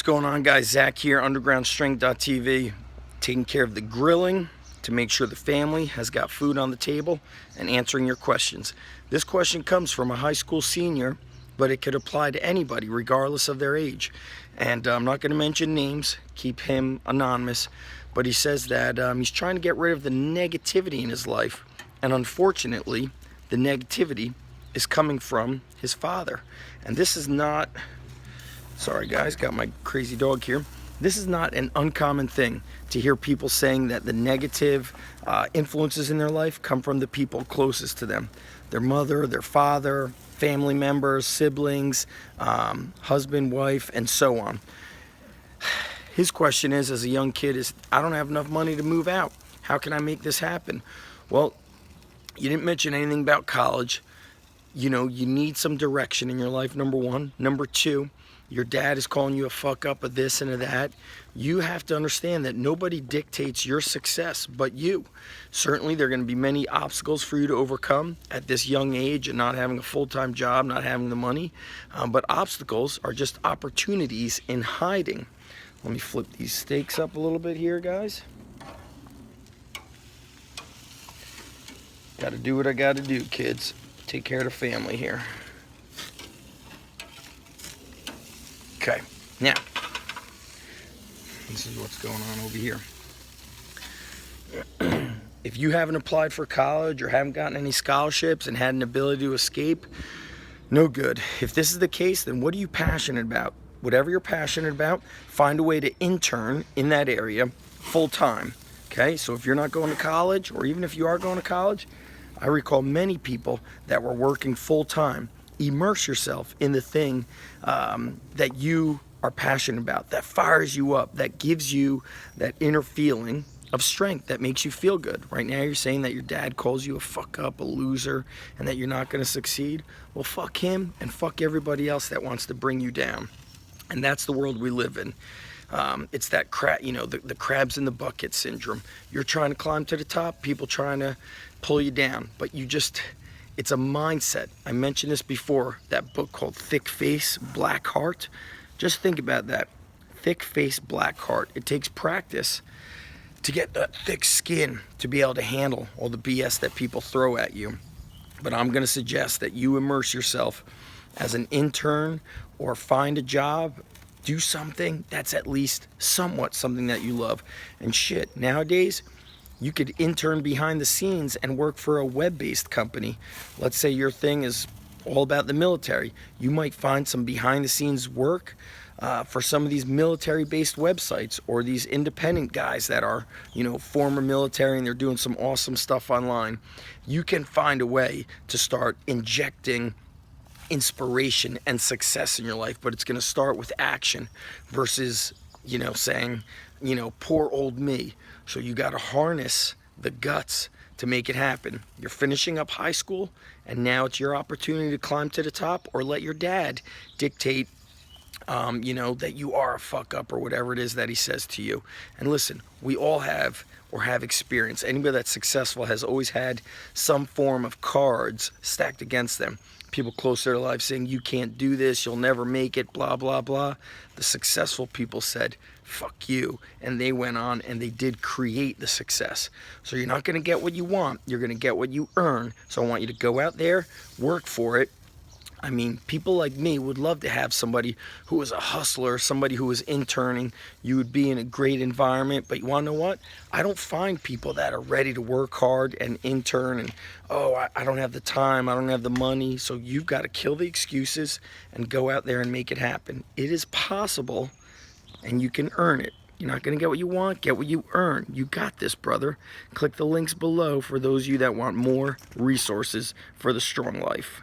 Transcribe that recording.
What's going on, guys? Zach here, undergroundstrength.tv, taking care of the grilling to make sure the family has got food on the table and answering your questions. This question comes from a high school senior, but it could apply to anybody regardless of their age. And I'm not going to mention names, keep him anonymous, but he says that he's trying to get rid of the negativity in his life, and unfortunately the negativity is coming from his father. And this is not, sorry guys, got my crazy dog here. This is not an uncommon thing to hear people saying that the negative influences in their life come from the people closest to them. Their mother, their father, family members, siblings, husband, wife, and so on. His question is, as a young kid, is I don't have enough money to move out. How can I make this happen? Well, you didn't mention anything about college. You know, you need some direction in your life, number one. Number two, your dad is calling you a fuck up of this and of that. You have to understand that nobody dictates your success but you. Certainly there are going to be many obstacles for you to overcome at this young age and not having a full-time job, not having the money. But obstacles are just opportunities in hiding. Let me flip these steaks up a little bit here, guys. Got to do what I got to do, kids. Take care of the family here. Okay, now, this is what's going on over here. If you haven't applied for college or haven't gotten any scholarships and had an ability to escape, no good. If this is the case, then what are you passionate about? Whatever you're passionate about, find a way to intern in that area full time. Okay, so if you're not going to college, or even if you are going to college, I recall many people that were working full time. Immerse yourself in the thing that you are passionate about, that fires you up, that gives you that inner feeling of strength, that makes you feel good. Right now you're saying that your dad calls you a fuck up, a loser, and that you're not going to succeed. Well, fuck him and fuck everybody else that wants to bring you down. And that's the world we live in. It's that the crabs in the bucket syndrome. You're trying to climb to the top, people trying to pull you down, but it's a mindset. I mentioned this before, that book called Thick Face, Black Heart. Just think about that. Thick face, black heart. It takes practice to get that thick skin to be able to handle all the BS that people throw at you. But I'm going to suggest that you immerse yourself as an intern or find a job. Do something that's at least somewhat something that you love. And shit, nowadays, you could intern behind the scenes and work for a web-based company. Let's say your thing is all about the military. You might find some behind-the-scenes work for some of these military-based websites, or these independent guys that are, former military and they're doing some awesome stuff online. You can find a way to start injecting inspiration and success in your life, but it's going to start with action versus, saying, poor old me. So you got to harness the guts to make it happen. You're finishing up high school, and now it's your opportunity to climb to the top, or let your dad dictate, that you are a fuck up or whatever it is that he says to you. And listen, we all have experience. Anybody that's successful has always had some form of cards stacked against them. People close to their life saying, you can't do this, you'll never make it, blah, blah, blah. The successful people said, fuck you. And they went on and they did create the success. So you're not going to get what you want. You're going to get what you earn. So I want you to go out there, work for it. I mean, people like me would love to have somebody who was a hustler, somebody who was interning. You would be in a great environment, but you want to know what? I don't find people that are ready to work hard and intern and, I don't have the time, I don't have the money. So you've got to kill the excuses and go out there and make it happen. It is possible, and you can earn it. You're not going to get what you want, get what you earn. You got this, brother. Click the links below for those of you that want more resources for the strong life.